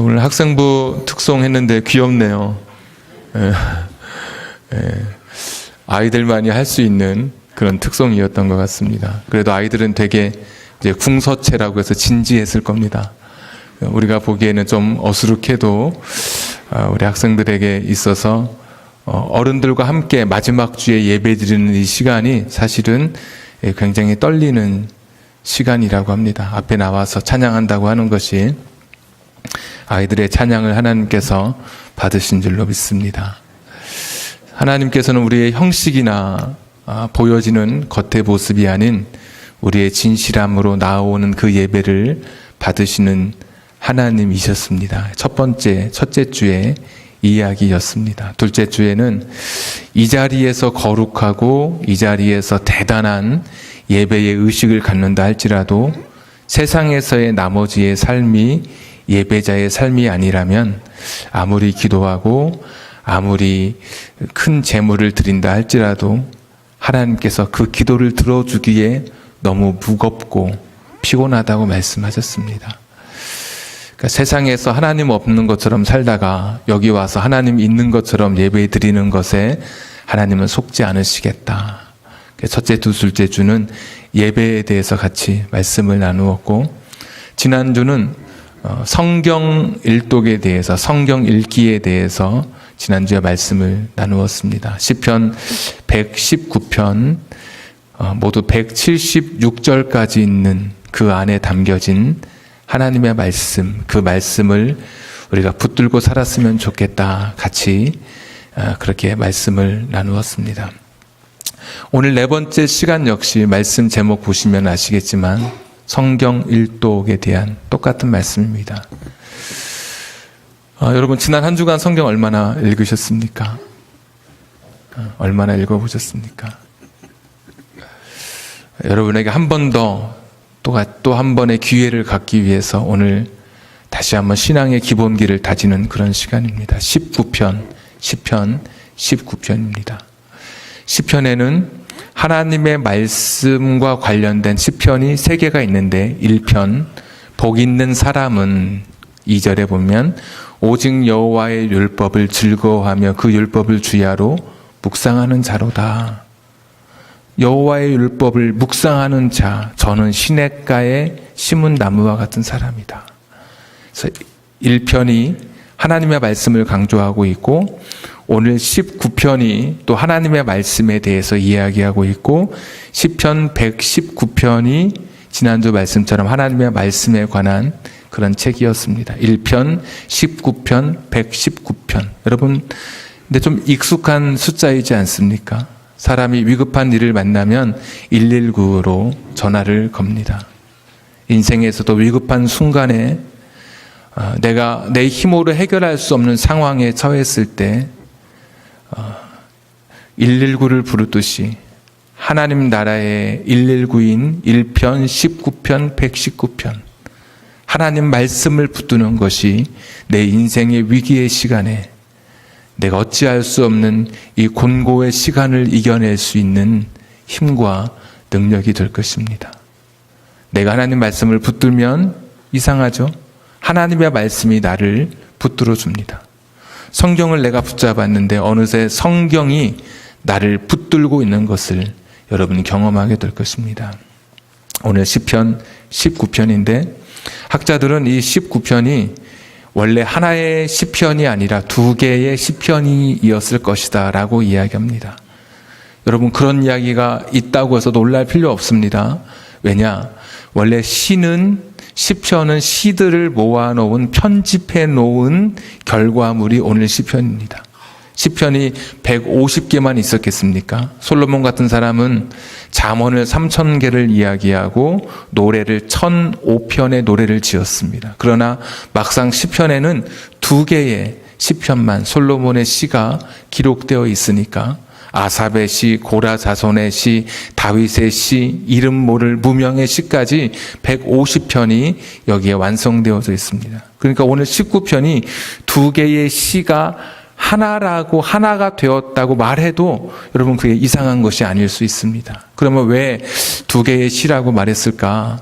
오늘 학생부 특송했는데 귀엽네요. 아이들만이 할 수 있는 그런 특송이었던 것 같습니다. 그래도 아이들은 되게 이제 궁서체라고 해서 진지했을 겁니다. 우리가 보기에는 좀 어수룩해도 우리 학생들에게 있어서 어른들과 함께 마지막 주에 예배드리는 이 시간이 사실은 굉장히 떨리는 시간이라고 합니다. 앞에 나와서 찬양한다고 하는 것이 아이들의 찬양을 하나님께서 받으신 줄로 믿습니다. 하나님께서는 우리의 형식이나 보여지는 겉의 모습이 아닌 우리의 진실함으로 나오는 그 예배를 받으시는 하나님이셨습니다. 첫째 주에 이야기였습니다. 둘째 주에는 이 자리에서 거룩하고 이 자리에서 대단한 예배의 의식을 갖는다 할지라도 세상에서의 나머지의 삶이 예배자의 삶이 아니라면 아무리 기도하고 아무리 큰 제물을 드린다 할지라도 하나님께서 그 기도를 들어주기에 너무 무겁고 피곤하다고 말씀하셨습니다. 그러니까 세상에서 하나님 없는 것처럼 살다가 여기 와서 하나님 있는 것처럼 예배 드리는 것에 하나님은 속지 않으시겠다. 첫째, 둘째 주는 예배에 대해서 같이 말씀을 나누었고, 지난주는 성경 일독에 대해서, 성경 읽기에 대해서 지난주에 말씀을 나누었습니다. 시편 119편 모두 176절까지 있는 그 안에 담겨진 하나님의 말씀, 그 말씀을 우리가 붙들고 살았으면 좋겠다. 같이 그렇게 말씀을 나누었습니다. 오늘 네 번째 시간 역시 말씀 제목 보시면 아시겠지만 성경 일독에 대한 똑같은 말씀입니다. 여러분 지난 한 주간 성경 얼마나 읽으셨습니까? 얼마나 읽어보셨습니까? 여러분에게 한 번 더 또 한 번의 기회를 갖기 위해서 오늘 다시 한번 신앙의 기본기를 다지는 그런 시간입니다. 19편, 시편 19편입니다. 시편에는 하나님의 말씀과 관련된 시편이 3개가 있는데 1편, 복 있는 사람은 2절에 보면 오직 여호와의 율법을 즐거워하며 그 율법을 주야로 묵상하는 자로다. 여호와의 율법을 묵상하는 자, 저는 시냇가에 심은 나무와 같은 사람이다. 그래서 1편이 하나님의 말씀을 강조하고 있고 오늘 19편이 또 하나님의 말씀에 대해서 이야기하고 있고 시편 119편이 지난주 말씀처럼 하나님의 말씀에 관한 그런 책이었습니다. 1편, 19편, 119편. 여러분, 근데 좀 익숙한 숫자이지 않습니까? 사람이 위급한 일을 만나면 119로 전화를 겁니다. 인생에서도 위급한 순간에 내가 내 힘으로 해결할 수 없는 상황에 처했을 때 119를 부르듯이 하나님 나라의 119인 1편, 19편, 119편 하나님 말씀을 붙드는 것이 내 인생의 위기의 시간에 내가 어찌할 수 없는 이 곤고의 시간을 이겨낼 수 있는 힘과 능력이 될 것입니다. 내가 하나님 말씀을 붙들면 이상하죠? 하나님의 말씀이 나를 붙들어 줍니다. 성경을 내가 붙잡았는데 어느새 성경이 나를 붙들고 있는 것을 여러분이 경험하게 될 것입니다. 오늘 시편 19편인데 학자들은 이 19편이 원래 하나의 시편이 아니라 2개의 시편이었을 것이다 라고 이야기합니다. 여러분 그런 이야기가 있다고 해서 놀랄 필요 없습니다. 왜냐? 원래 시편은 시들을 모아놓은 편집해 놓은 결과물이 오늘 시편입니다. 시편이 150개만 있었겠습니까? 솔로몬 같은 사람은 잠언을 3000개를 이야기하고 노래를 1005편의 노래를 지었습니다. 그러나 막상 시편에는 2개의 시편만 솔로몬의 시가 기록되어 있으니까 아삽의 시, 고라 자손의 시, 다윗의 시, 이름 모를 무명의 시까지 150편이 여기에 완성되어져 있습니다. 그러니까 오늘 19편이 2개의 시가 하나가 되었다고 말해도 여러분 그게 이상한 것이 아닐 수 있습니다. 그러면 왜 2개의 시라고 말했을까?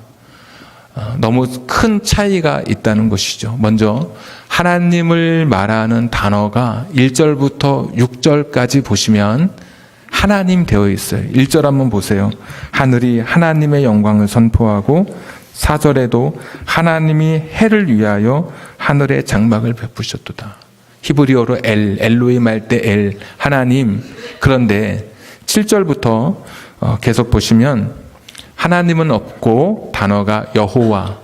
너무 큰 차이가 있다는 것이죠. 먼저 하나님을 말하는 단어가 1절부터 6절까지 보시면 하나님 되어 있어요. 1절 한번 보세요. 하늘이 하나님의 영광을 선포하고 4절에도 하나님이 해를 위하여 하늘에 장막을 베푸셨도다. 히브리어로 엘로힘 할 때 하나님. 그런데 7절부터 계속 보시면 하나님은 없고 단어가 여호와,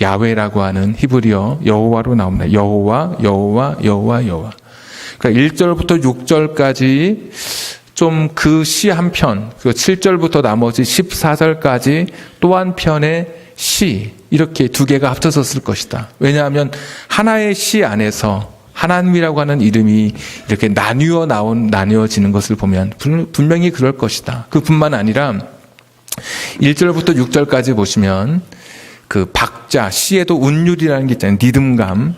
야훼라고 하는 히브리어 여호와로 나옵니다. 여호와. 그러니까 1절부터 6절까지 좀 그 시 한 편, 그 7절부터 나머지 14절까지 또 한 편의 시, 이렇게 두 개가 합쳐졌을 것이다. 왜냐하면 하나의 시 안에서 하나님이라고 하는 이름이 이렇게 나뉘어지는 것을 보면 분명히 그럴 것이다. 그뿐만 아니라 1절부터 6절까지 보시면 그 박자, 시에도 운율이라는 게 있잖아요. 리듬감.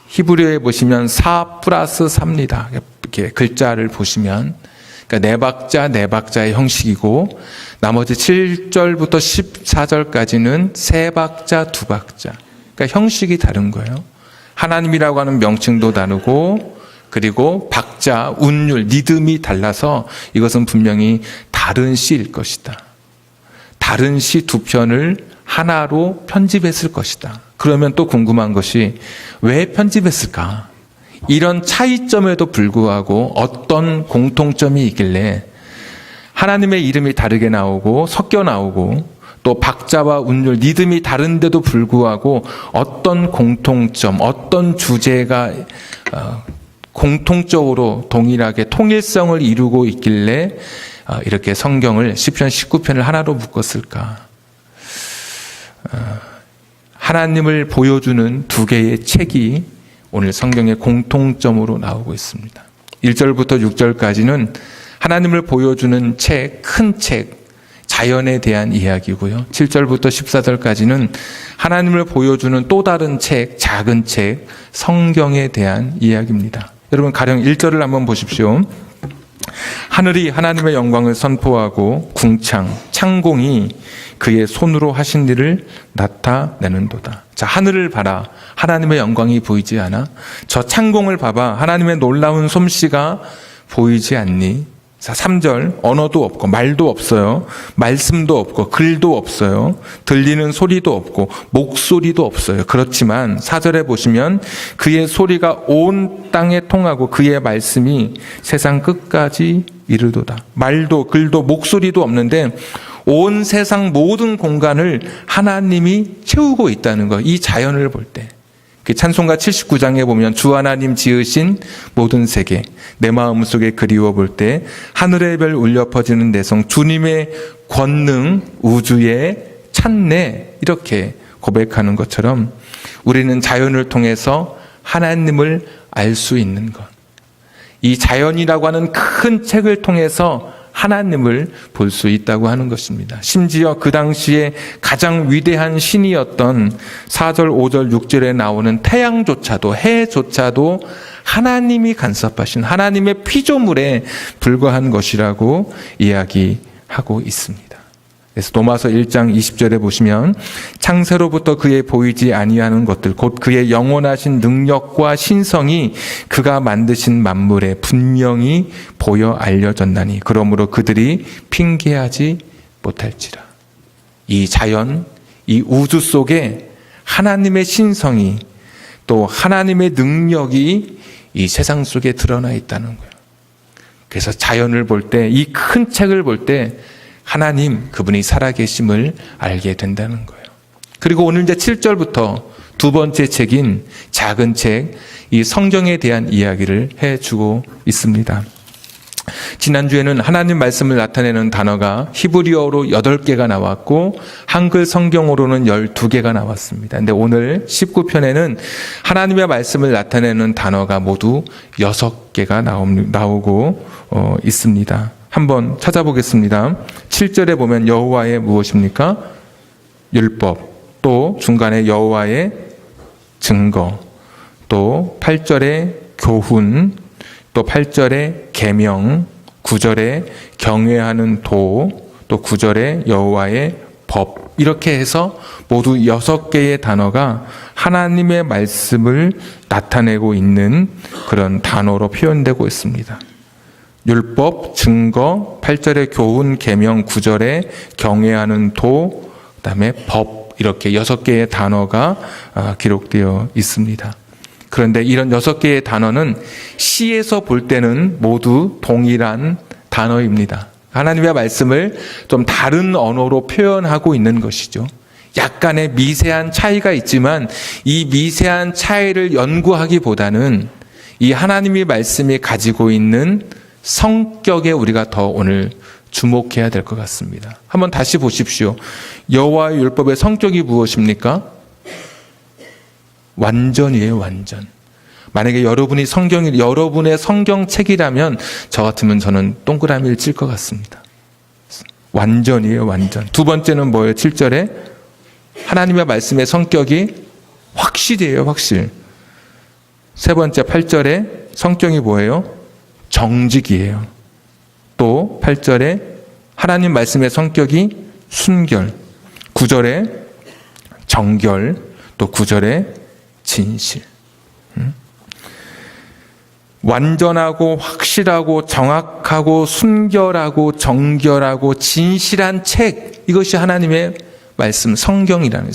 히브리어에 보시면 4+3입니다. 이렇게 글자를 보시면. 그러니까 네 박자의 형식이고, 나머지 7절부터 14절까지는 3박자, 2박자. 그러니까 형식이 다른 거예요. 하나님이라고 하는 명칭도 다르고, 그리고 박자, 운율, 리듬이 달라서 이것은 분명히 다른 시일 것이다. 다른 시 두 편을 하나로 편집했을 것이다. 그러면 또 궁금한 것이 왜 편집했을까? 이런 차이점에도 불구하고 어떤 공통점이 있길래 하나님의 이름이 다르게 나오고 섞여 나오고 또 박자와 운율, 리듬이 다른데도 불구하고 어떤 공통점, 어떤 주제가 공통적으로 동일하게 통일성을 이루고 있길래 이렇게 성경을 시편 19편을 하나로 묶었을까? 하나님을 보여주는 두 개의 책이 오늘 성경의 공통점으로 나오고 있습니다. 1절부터 6절까지는 하나님을 보여주는 책, 큰 책, 자연에 대한 이야기고요. 7절부터 14절까지는 하나님을 보여주는 또 다른 책, 작은 책, 성경에 대한 이야기입니다. 여러분 가령 1절을 한번 보십시오. 하늘이 하나님의 영광을 선포하고 궁창, 창공이 그의 손으로 하신 일을 나타내는도다. 자, 하늘을 봐라. 하나님의 영광이 보이지 않아? 저 창공을 봐봐. 하나님의 놀라운 솜씨가 보이지 않니? 자, 3절, 언어도 없고 말도 없어요. 말씀도 없고 글도 없어요. 들리는 소리도 없고 목소리도 없어요. 그렇지만 4절에 보시면 그의 소리가 온 땅에 통하고 그의 말씀이 세상 끝까지 이르도다. 말도 글도 목소리도 없는데 온 세상 모든 공간을 하나님이 채우고 있다는 거. 이 자연을 볼 때. 찬송가 79장에 보면 주 하나님 지으신 모든 세계, 내 마음속에 그리워 볼 때 하늘의 별 울려 퍼지는 내성, 주님의 권능 우주에 찬네, 이렇게 고백하는 것처럼 우리는 자연을 통해서 하나님을 알 수 있는 것. 이 자연이라고 하는 큰 책을 통해서 하나님을 볼 수 있다고 하는 것입니다. 심지어 그 당시에 가장 위대한 신이었던 4절, 5절, 6절에 나오는 태양조차도, 해조차도 하나님이 간섭하신 하나님의 피조물에 불과한 것이라고 이야기하고 있습니다. 그래서 로마서 1장 20절에 보시면 창세로부터 그의 보이지 아니하는 것들 곧 그의 영원하신 능력과 신성이 그가 만드신 만물에 분명히 보여 알려졌나니 그러므로 그들이 핑계하지 못할지라. 이 자연, 이 우주 속에 하나님의 신성이 또 하나님의 능력이 이 세상 속에 드러나 있다는 거예요. 그래서 자연을 볼 때, 이 큰 책을 볼 때 하나님, 그분이 살아계심을 알게 된다는 거예요. 그리고 오늘 이제 7절부터 두 번째 책인 작은 책, 이 성경에 대한 이야기를 해주고 있습니다. 지난주에는 하나님 말씀을 나타내는 단어가 히브리어로 8개가 나왔고 한글 성경으로는 12개가 나왔습니다. 근데 오늘 19편에는 하나님의 말씀을 나타내는 단어가 모두 6개가 나오고 있습니다. 한번 찾아보겠습니다. 7절에 보면 여호와의 무엇입니까? 율법, 또 중간에 여호와의 증거, 또 8절에 교훈, 또 8절에 계명, 9절에 경외하는 도, 또 9절에 여호와의 법, 이렇게 해서 모두 6개의 단어가 하나님의 말씀을 나타내고 있는 그런 단어로 표현되고 있습니다. 율법, 증거, 8절의 교훈, 계명, 9절에 경외하는 도, 그다음에 법, 이렇게 6개의 단어가 기록되어 있습니다. 그런데 이런 6개의 단어는 시에서 볼 때는 모두 동일한 단어입니다. 하나님의 말씀을 좀 다른 언어로 표현하고 있는 것이죠. 약간의 미세한 차이가 있지만 이 미세한 차이를 연구하기보다는 이 하나님의 말씀이 가지고 있는 성격에 우리가 더 오늘 주목해야 될 것 같습니다. 한번 다시 보십시오. 여호와의 율법의 성격이 무엇입니까? 완전이에요, 완전. 만약에 여러분의 성경책이라면 저 같으면 저는 동그라미를 칠 것 같습니다. 완전이에요, 완전. 두 번째는 뭐예요? 7절에 하나님의 말씀의 성격이 확실이에요, 확실. 세 번째 8절에 성격이 뭐예요? 정직이에요. 또 8절에 하나님 말씀의 성격이 순결, 9절에 정결, 또 9절에 진실. 완전하고 확실하고 정확하고 순결하고 정결하고 진실한 책, 이것이 하나님의 말씀 성경이라는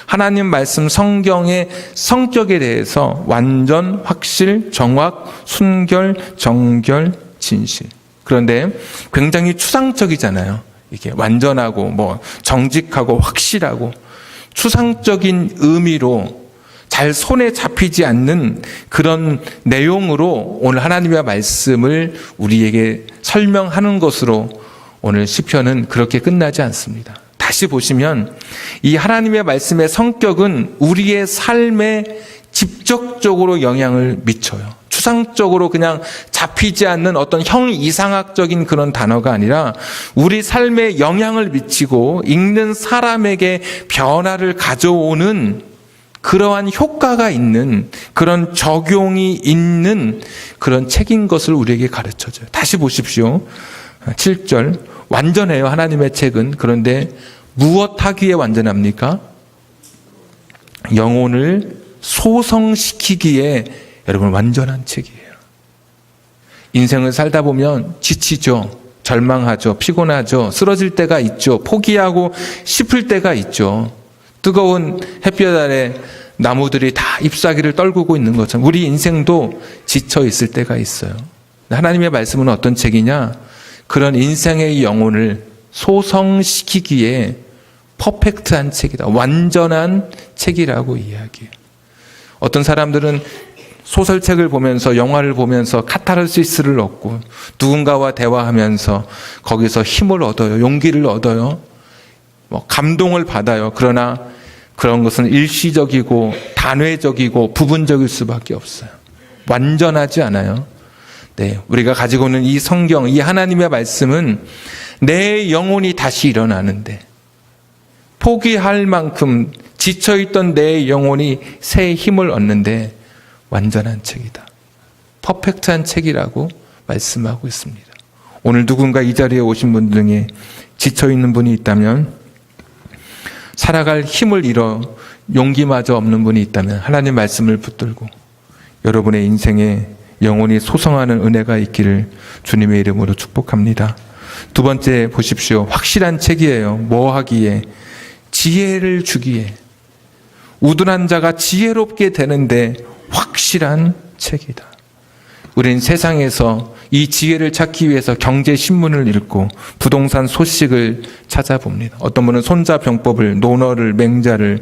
하나님 말씀 성경의 성격에 대해서 완전, 확실, 정확, 순결, 정결, 진실. 그런데 굉장히 추상적이잖아요. 이게 완전하고 뭐 정직하고 확실하고 추상적인 의미로 잘 손에 잡히지 않는 그런 내용으로 오늘 하나님의 말씀을 우리에게 설명하는 것으로 오늘 시편은 그렇게 끝나지 않습니다. 다시 보시면 이 하나님의 말씀의 성격은 우리의 삶에 직접적으로 영향을 미쳐요. 추상적으로 그냥 잡히지 않는 어떤 형이상학적인 그런 단어가 아니라 우리 삶에 영향을 미치고 읽는 사람에게 변화를 가져오는 그러한 효과가 있는 그런 적용이 있는 그런 책인 것을 우리에게 가르쳐줘요. 다시 보십시오. 7절 완전해요, 하나님의 책은. 그런데 무엇하기에 완전합니까? 영혼을 소성시키기에 여러분 완전한 책이에요. 인생을 살다 보면 지치죠. 절망하죠. 피곤하죠. 쓰러질 때가 있죠. 포기하고 싶을 때가 있죠. 뜨거운 햇볕 아래 나무들이 다 잎사귀를 떨구고 있는 것처럼 우리 인생도 지쳐 있을 때가 있어요. 하나님의 말씀은 어떤 책이냐? 그런 인생의 영혼을 소성시키기에 퍼펙트한 책이다. 완전한 책이라고 이야기해요. 어떤 사람들은 소설책을 보면서 영화를 보면서 카타르시스를 얻고 누군가와 대화하면서 거기서 힘을 얻어요. 용기를 얻어요. 감동을 받아요. 그러나 그런 것은 일시적이고 단회적이고 부분적일 수밖에 없어요. 완전하지 않아요. 네, 우리가 가지고 있는 이 성경, 이 하나님의 말씀은 내 영혼이 다시 일어나는데 포기할 만큼 지쳐있던 내 영혼이 새 힘을 얻는데 완전한 책이다. 퍼펙트한 책이라고 말씀하고 있습니다. 오늘 누군가 이 자리에 오신 분 중에 지쳐있는 분이 있다면, 살아갈 힘을 잃어 용기마저 없는 분이 있다면 하나님 말씀을 붙들고 여러분의 인생에 영혼이 소성하는 은혜가 있기를 주님의 이름으로 축복합니다. 두 번째 보십시오. 확실한 책이에요. 뭐 하기에? 지혜를 주기에. 우둔한 자가 지혜롭게 되는데 확실한 책이다. 우린 세상에서 이 지혜를 찾기 위해서 경제신문을 읽고 부동산 소식을 찾아봅니다. 어떤 분은 손자병법을, 논어를, 맹자를,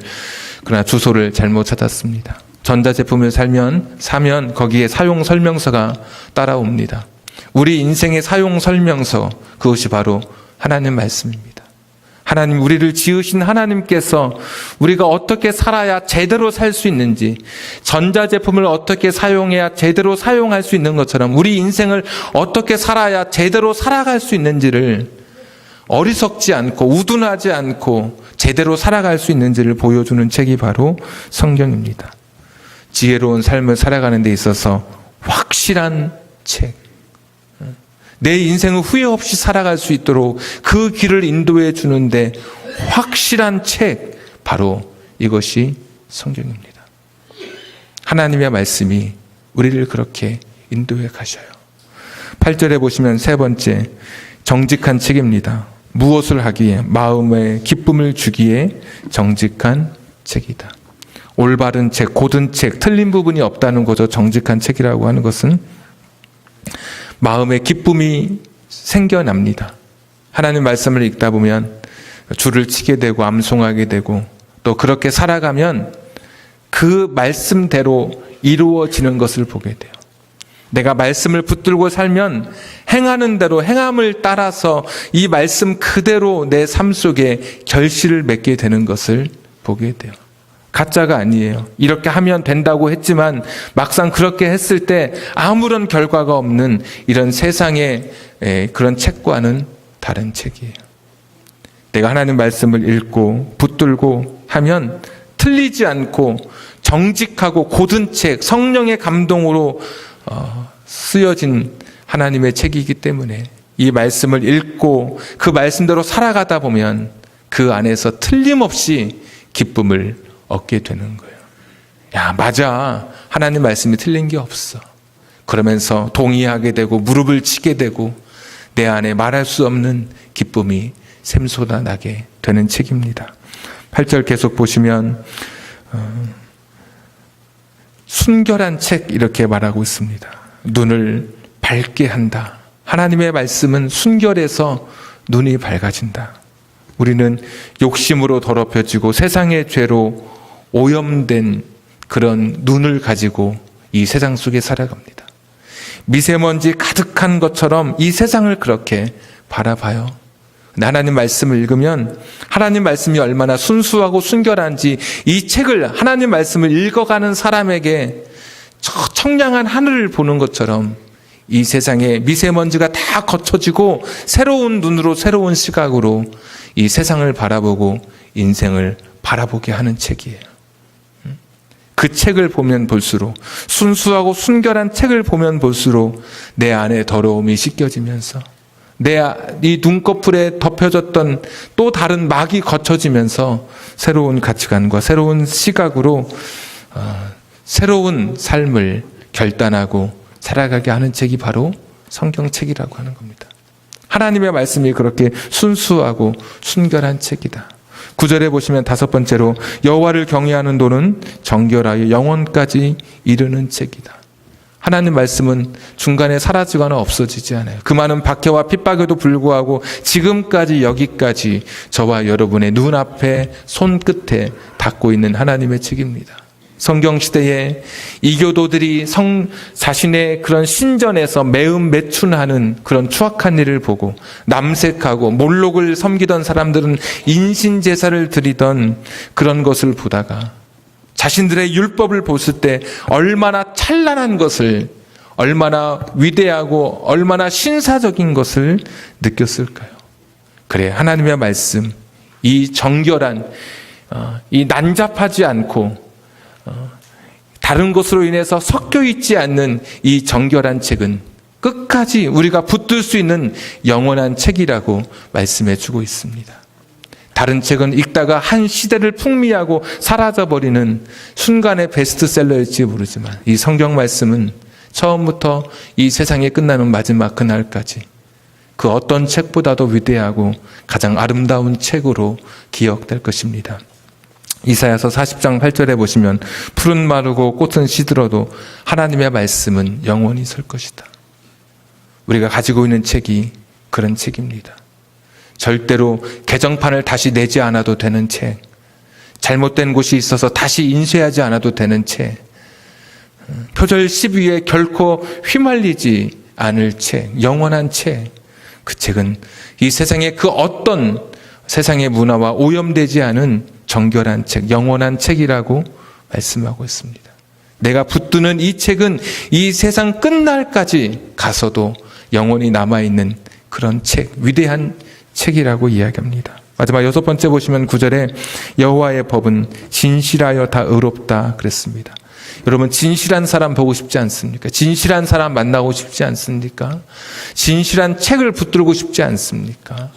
그러나 주소를 잘못 찾았습니다. 전자제품을 사면 거기에 사용설명서가 따라옵니다. 우리 인생의 사용설명서, 그것이 바로 하나님 말씀입니다. 하나님, 우리를 지으신 하나님께서 우리가 어떻게 살아야 제대로 살 수 있는지, 전자제품을 어떻게 사용해야 제대로 사용할 수 있는 것처럼 우리 인생을 어떻게 살아야 제대로 살아갈 수 있는지를 어리석지 않고 우둔하지 않고 제대로 살아갈 수 있는지를 보여주는 책이 바로 성경입니다. 지혜로운 삶을 살아가는 데 있어서 확실한 책. 내 인생을 후회 없이 살아갈 수 있도록 그 길을 인도해 주는데 확실한 책, 바로 이것이 성경입니다. 하나님의 말씀이 우리를 그렇게 인도해 가셔요. 8절에 보시면 세 번째, 정직한 책입니다. 무엇을 하기에? 마음에 기쁨을 주기에 정직한 책이다. 올바른 책, 고든 책, 틀린 부분이 없다는 거죠. 정직한 책이라고 하는 것은 마음에 기쁨이 생겨납니다. 하나님 말씀을 읽다 보면 줄을 치게 되고 암송하게 되고 또 그렇게 살아가면 그 말씀대로 이루어지는 것을 보게 돼요. 내가 말씀을 붙들고 살면 행하는 대로 행함을 따라서 이 말씀 그대로 내 삶 속에 결실을 맺게 되는 것을 보게 돼요. 가짜가 아니에요. 이렇게 하면 된다고 했지만 막상 그렇게 했을 때 아무런 결과가 없는 이런 세상의 그런 책과는 다른 책이에요. 내가 하나님 말씀을 읽고 붙들고 하면 틀리지 않고 정직하고 고든 책, 성령의 감동으로 쓰여진 하나님의 책이기 때문에 이 말씀을 읽고 그 말씀대로 살아가다 보면 그 안에서 틀림없이 기쁨을 얻게 되는 거예요. 야, 맞아. 하나님 말씀이 틀린 게 없어. 그러면서 동의하게 되고 무릎을 치게 되고 내 안에 말할 수 없는 기쁨이 샘솟아나게 되는 책입니다. 8절 계속 보시면 순결한 책 이렇게 말하고 있습니다. 눈을 밝게 한다. 하나님의 말씀은 순결해서 눈이 밝아진다. 우리는 욕심으로 더럽혀지고 세상의 죄로 오염된 그런 눈을 가지고 이 세상 속에 살아갑니다. 미세먼지 가득한 것처럼 이 세상을 그렇게 바라봐요. 하나님 말씀을 읽으면 하나님 말씀이 얼마나 순수하고 순결한지 이 책을 하나님 말씀을 읽어가는 사람에게 청량한 하늘을 보는 것처럼 이 세상에 미세먼지가 다 거쳐지고 새로운 눈으로 새로운 시각으로 이 세상을 바라보고 인생을 바라보게 하는 책이에요. 그 책을 보면 볼수록 순수하고 순결한 책을 보면 볼수록 내 안에 더러움이 씻겨지면서 이 눈꺼풀에 덮여졌던 또 다른 막이 거쳐지면서 새로운 가치관과 새로운 시각으로 새로운 삶을 결단하고 살아가게 하는 책이 바로 성경책이라고 하는 겁니다. 하나님의 말씀이 그렇게 순수하고 순결한 책이다. 9절에 보시면 다섯 번째로 여호와를 경외하는 도는 정결하여 영원까지 이르는 책이다. 하나님 말씀은 중간에 사라지거나 없어지지 않아요. 그 많은 박해와 핍박에도 불구하고 지금까지 여기까지 저와 여러분의 눈앞에 손끝에 닿고 있는 하나님의 책입니다. 성경시대에 이교도들이 자신의 그런 신전에서 매음 매춘하는 그런 추악한 일을 보고 남색하고 몰록을 섬기던 사람들은 인신제사를 드리던 그런 것을 보다가 자신들의 율법을 보실 때 얼마나 찬란한 것을, 얼마나 위대하고 얼마나 신사적인 것을 느꼈을까요? 그래, 하나님의 말씀, 이 정결한, 이 난잡하지 않고 다른 것으로 인해서 섞여 있지 않는 이 정결한 책은 끝까지 우리가 붙들 수 있는 영원한 책이라고 말씀해 주고 있습니다. 다른 책은 읽다가 한 시대를 풍미하고 사라져버리는 순간의 베스트셀러일지 모르지만 이 성경 말씀은 처음부터 이 세상에 끝나는 마지막 그날까지 그 어떤 책보다도 위대하고 가장 아름다운 책으로 기억될 것입니다. 이사야서 40장 8절에 보시면 푸른 마르고 꽃은 시들어도 하나님의 말씀은 영원히 설 것이다. 우리가 가지고 있는 책이 그런 책입니다. 절대로 개정판을 다시 내지 않아도 되는 책, 잘못된 곳이 있어서 다시 인쇄하지 않아도 되는 책, 표절 시비에 결코 휘말리지 않을 책, 영원한 책. 그 책은 이 세상의 그 어떤 세상의 문화와 오염되지 않은 정결한 책, 영원한 책이라고 말씀하고 있습니다. 내가 붙드는 이 책은 이 세상 끝날까지 가서도 영원히 남아있는 그런 책, 위대한 책이라고 이야기합니다. 마지막 여섯 번째 보시면 9절에 여호와의 법은 진실하여 다 의롭다 그랬습니다. 여러분, 진실한 사람 보고 싶지 않습니까? 진실한 사람 만나고 싶지 않습니까? 진실한 책을 붙들고 싶지 않습니까?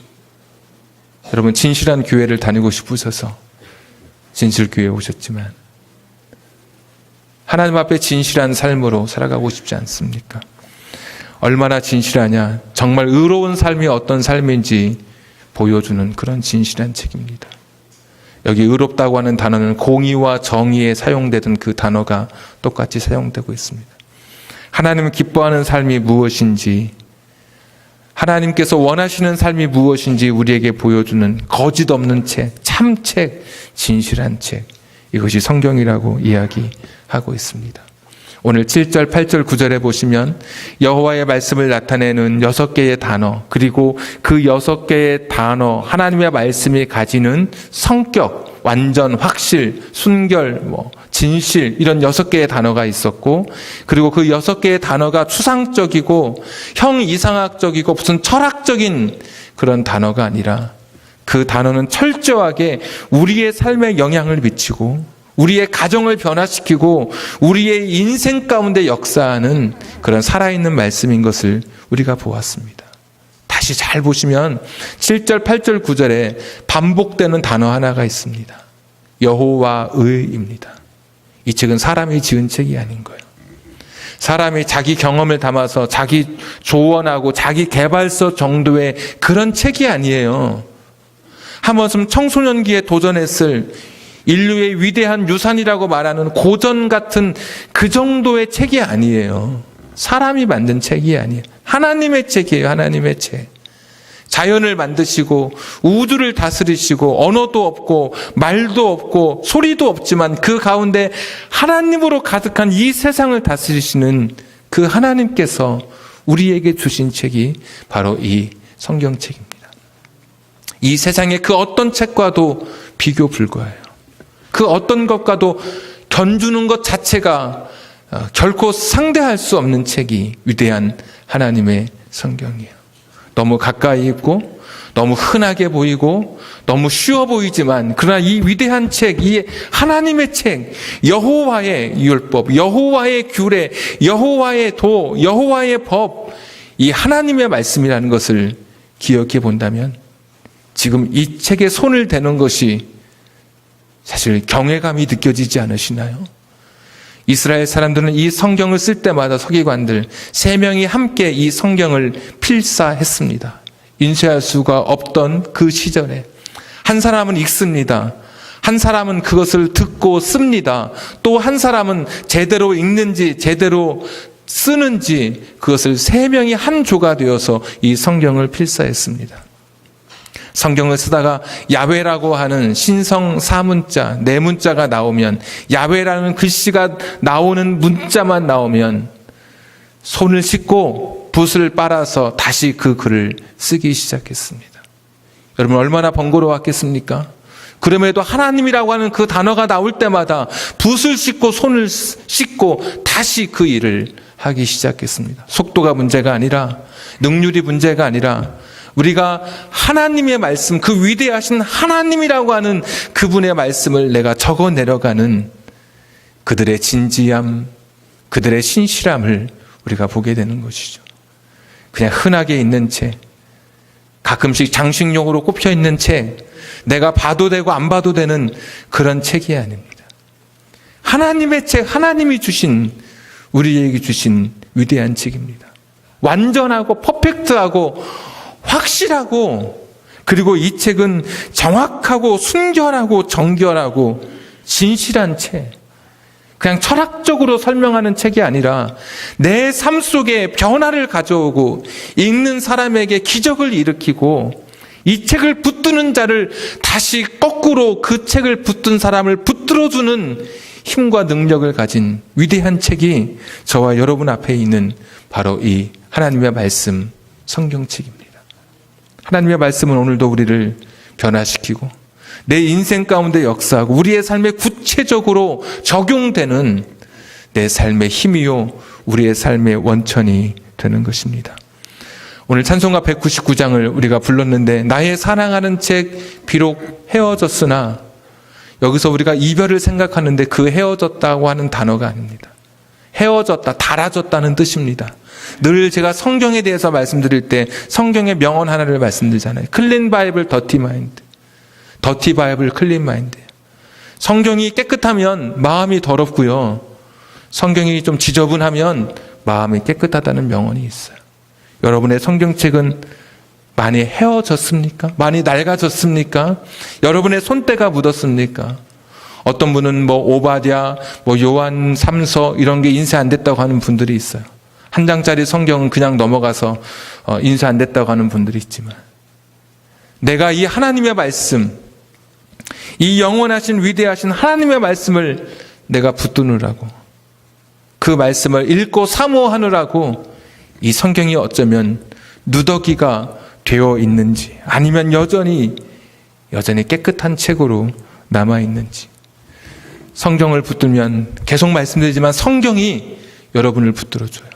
여러분, 진실한 교회를 다니고 싶으셔서 진실교회에 오셨지만 하나님 앞에 진실한 삶으로 살아가고 싶지 않습니까? 얼마나 진실하냐, 정말 의로운 삶이 어떤 삶인지 보여주는 그런 진실한 책입니다. 여기 의롭다고 하는 단어는 공의와 정의에 사용되던 그 단어가 똑같이 사용되고 있습니다. 하나님을 기뻐하는 삶이 무엇인지, 하나님께서 원하시는 삶이 무엇인지 우리에게 보여주는 거짓 없는 책, 참책, 진실한 책, 이것이 성경이라고 이야기하고 있습니다. 오늘 7절, 8절, 9절에 보시면 여호와의 말씀을 나타내는 6개의 단어, 그리고 그 6개의 단어, 하나님의 말씀이 가지는 성격, 완전, 확실, 순결, 진실, 이런 6개의 단어가 있었고, 그리고 그 6개의 단어가 추상적이고 형이상학적이고 무슨 철학적인 그런 단어가 아니라 그 단어는 철저하게 우리의 삶에 영향을 미치고 우리의 가정을 변화시키고 우리의 인생 가운데 역사하는 그런 살아있는 말씀인 것을 우리가 보았습니다. 다시 잘 보시면 7절, 8절, 9절에 반복되는 단어 하나가 있습니다. 여호와의입니다. 이 책은 사람이 지은 책이 아닌 거예요. 사람이 자기 경험을 담아서 자기 조언하고 자기 개발서 정도의 그런 책이 아니에요. 한 번쯤 청소년기에 도전했을 인류의 위대한 유산이라고 말하는 고전 같은 그 정도의 책이 아니에요. 사람이 만든 책이 아니에요. 하나님의 책이에요. 하나님의 책. 자연을 만드시고 우주를 다스리시고 언어도 없고 말도 없고 소리도 없지만 그 가운데 하나님으로 가득한 이 세상을 다스리시는 그 하나님께서 우리에게 주신 책이 바로 이 성경책입니다. 이 세상의 그 어떤 책과도 비교 불가해요. 그 어떤 것과도 견주는 것 자체가 결코 상대할 수 없는 책이 위대한 하나님의 성경이에요. 너무 가까이 있고 너무 흔하게 보이고 너무 쉬워 보이지만 그러나 이 위대한 책, 이 하나님의 책, 여호와의 율법, 여호와의 규례, 여호와의 도, 여호와의 법, 이 하나님의 말씀이라는 것을 기억해 본다면 지금 이 책에 손을 대는 것이 사실 경외감이 느껴지지 않으시나요? 이스라엘 사람들은 이 성경을 쓸 때마다 서기관들 3명이 함께 이 성경을 필사했습니다. 인쇄할 수가 없던 그 시절에 한 사람은 읽습니다. 한 사람은 그것을 듣고 씁니다. 또 한 사람은 제대로 읽는지 제대로 쓰는지 그것을 3명이 한 조가 되어서 이 성경을 필사했습니다. 성경을 쓰다가 야훼라고 하는 신성 4문자, 4문자가 나오면, 야훼라는 글씨가 나오는 문자만 나오면 손을 씻고 붓을 빨아서 다시 그 글을 쓰기 시작했습니다. 여러분 얼마나 번거로웠겠습니까? 그럼에도 하나님이라고 하는 그 단어가 나올 때마다 붓을 씻고 손을 씻고 다시 그 일을 하기 시작했습니다. 속도가 문제가 아니라, 능률이 문제가 아니라 우리가 하나님의 말씀, 그 위대하신 하나님이라고 하는 그분의 말씀을 내가 적어 내려가는 그들의 진지함, 그들의 신실함을 우리가 보게 되는 것이죠. 그냥 흔하게 있는 책, 가끔씩 장식용으로 꼽혀 있는 책, 내가 봐도 되고 안 봐도 되는 그런 책이 아닙니다. 하나님의 책, 하나님이 주신, 우리에게 주신 위대한 책입니다. 완전하고 퍼펙트하고 확실하고, 그리고 이 책은 정확하고 순결하고 정결하고 진실한 책, 그냥 철학적으로 설명하는 책이 아니라 내 삶 속에 변화를 가져오고 읽는 사람에게 기적을 일으키고 이 책을 붙드는 자를 다시 거꾸로 그 책을 붙든 사람을 붙들어주는 힘과 능력을 가진 위대한 책이 저와 여러분 앞에 있는 바로 이 하나님의 말씀, 성경책입니다. 하나님의 말씀은 오늘도 우리를 변화시키고 내 인생 가운데 역사하고 우리의 삶에 구체적으로 적용되는 내 삶의 힘이요 우리의 삶의 원천이 되는 것입니다. 오늘 찬송가 199장을 우리가 불렀는데, 나의 사랑하는 책 비록 헤어졌으나, 여기서 우리가 이별을 생각하는데 그 헤어졌다고 하는 단어가 아닙니다. 헤어졌다, 달아졌다는 뜻입니다. 늘 제가 성경에 대해서 말씀드릴 때 성경의 명언 하나를 말씀드리잖아요. 클린 바이블, 더티 마인드. 더티 바이블, 클린 마인드. 성경이 깨끗하면 마음이 더럽고요. 성경이 좀 지저분하면 마음이 깨끗하다는 명언이 있어요. 여러분의 성경책은 많이 헤어졌습니까? 많이 낡아졌습니까? 여러분의 손때가 묻었습니까? 어떤 분은 오바댜, 요한 3서 이런 게 인쇄 안 됐다고 하는 분들이 있어요. 한 장짜리 성경은 그냥 넘어가서 인쇄 안 됐다고 하는 분들이 있지만, 내가 이 하나님의 말씀, 이 영원하신 위대하신 하나님의 말씀을 내가 붙드느라고, 그 말씀을 읽고 사모하느라고 이 성경이 어쩌면 누더기가 되어 있는지, 아니면 여전히 깨끗한 책으로 남아 있는지. 성경을 붙들면, 계속 말씀드리지만 성경이 여러분을 붙들어줘요.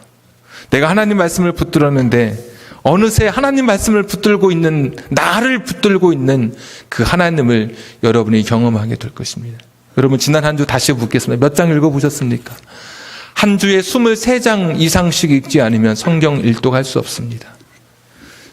내가 하나님 말씀을 붙들었는데 어느새 하나님 말씀을 붙들고 있는, 나를 붙들고 있는 그 하나님을 여러분이 경험하게 될 것입니다. 여러분, 지난 한 주 다시 묻겠습니다. 몇 장 읽어보셨습니까? 한 주에 23장 이상씩 읽지 않으면 성경 일독할 수 없습니다.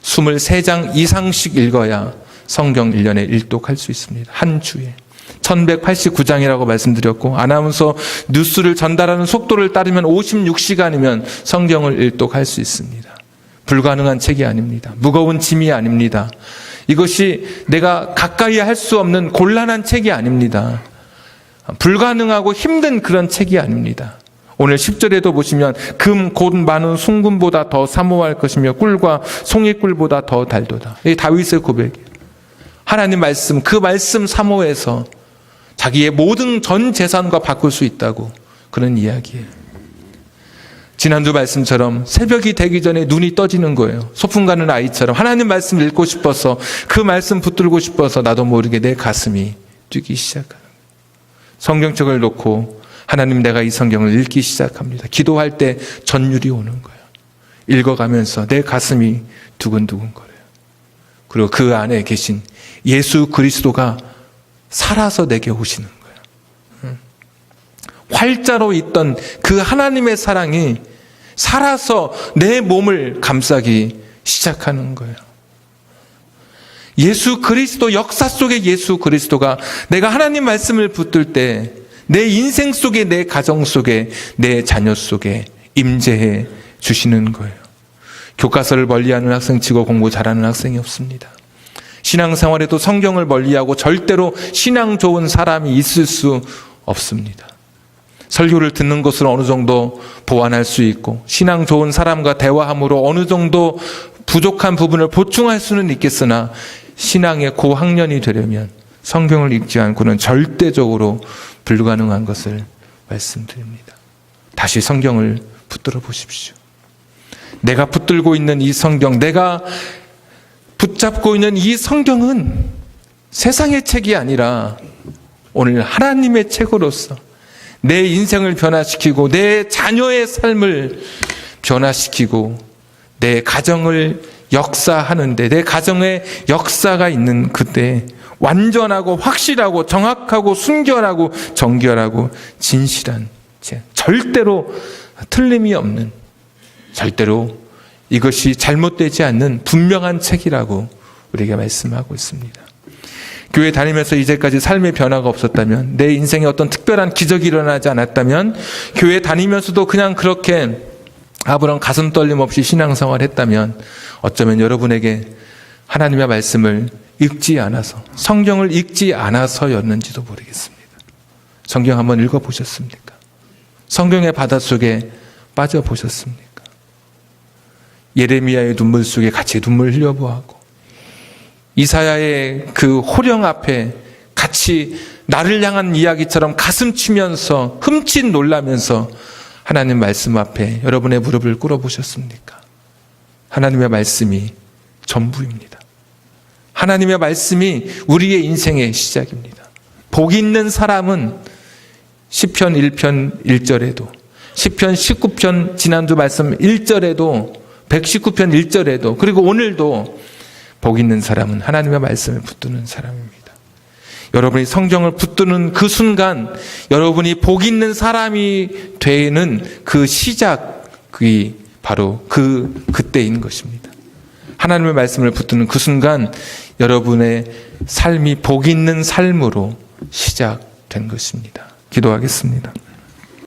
23장 이상씩 읽어야 성경 1년에 일독할 수 있습니다. 한 주에. 1189장이라고 말씀드렸고, 아나운서 뉴스를 전달하는 속도를 따르면 56시간이면 성경을 일독할 수 있습니다. 불가능한 책이 아닙니다. 무거운 짐이 아닙니다. 이것이 내가 가까이 할 수 없는 곤란한 책이 아닙니다. 불가능하고 힘든 그런 책이 아닙니다. 오늘 10절에도 보시면 금 곧 많은 순금보다 더 사모할 것이며 꿀과 송이꿀보다 더 달도다. 이 다윗의 고백이에요. 하나님 말씀, 그 말씀 사모해서 자기의 모든 전 재산과 바꿀 수 있다고, 그런 이야기예요. 지난주 말씀처럼 새벽이 되기 전에 눈이 떠지는 거예요. 소풍 가는 아이처럼 하나님 말씀 읽고 싶어서, 그 말씀 붙들고 싶어서 나도 모르게 내 가슴이 뛰기 시작하는 거예요. 성경책을 놓고 하나님, 내가 이 성경을 읽기 시작합니다. 기도할 때 전율이 오는 거예요. 읽어가면서 내 가슴이 두근두근 거려요. 그리고 그 안에 계신 예수 그리스도가 살아서 내게 오시는 거예요. 활자로 있던 그 하나님의 사랑이 살아서 내 몸을 감싸기 시작하는 거예요. 예수 그리스도, 역사 속의 예수 그리스도가 내가 하나님 말씀을 붙들 때 내 인생 속에, 내 가정 속에, 내 자녀 속에 임재해 주시는 거예요. 교과서를 멀리하는 학생 치고 공부 잘하는 학생이 없습니다. 신앙생활에도 성경을 멀리하고 절대로 신앙 좋은 사람이 있을 수 없습니다. 설교를 듣는 것으로 어느 정도 보완할 수 있고, 신앙 좋은 사람과 대화함으로 어느 정도 부족한 부분을 보충할 수는 있겠으나, 신앙의 고학년이 되려면 성경을 읽지 않고는 절대적으로 불가능한 것을 말씀드립니다. 다시 성경을 붙들어 보십시오. 내가 붙들고 있는 이 성경, 내가 붙잡고 있는 이 성경은 세상의 책이 아니라 오늘 하나님의 책으로서 내 인생을 변화시키고, 내 자녀의 삶을 변화시키고, 내 가정을 역사하는데, 내 가정에 역사가 있는 그때 완전하고 확실하고 정확하고 순결하고 정결하고 진실한 책, 절대로 틀림이 없는, 절대로 이것이 잘못되지 않는 분명한 책이라고 우리에게 말씀하고 있습니다. 교회 다니면서 이제까지 삶의 변화가 없었다면, 내 인생에 어떤 특별한 기적이 일어나지 않았다면, 교회 다니면서도 그냥 그렇게 아무런 가슴 떨림 없이 신앙생활을 했다면, 어쩌면 여러분에게 하나님의 말씀을 읽지 않아서, 성경을 읽지 않아서였는지도 모르겠습니다. 성경 한번 읽어보셨습니까? 성경의 바닷속에 빠져보셨습니까? 예레미야의 눈물 속에 같이 눈물 흘려보았고, 이사야의 그 호령 앞에 같이 나를 향한 이야기처럼 가슴 치면서 흠칫 놀라면서 하나님 말씀 앞에 여러분의 무릎을 꿇어보셨습니까? 하나님의 말씀이 전부입니다. 하나님의 말씀이 우리의 인생의 시작입니다. 복 있는 사람은 시편 1편 1절에도, 시편 19편 지난주 말씀 1절에도, 119편 1절에도, 그리고 오늘도 복 있는 사람은 하나님의 말씀을 붙드는 사람입니다. 여러분이 성경을 붙드는 그 순간 여러분이 복 있는 사람이 되는 그 시작이 바로 그때인 것입니다. 하나님의 말씀을 붙드는 그 순간 여러분의 삶이 복 있는 삶으로 시작된 것입니다. 기도하겠습니다.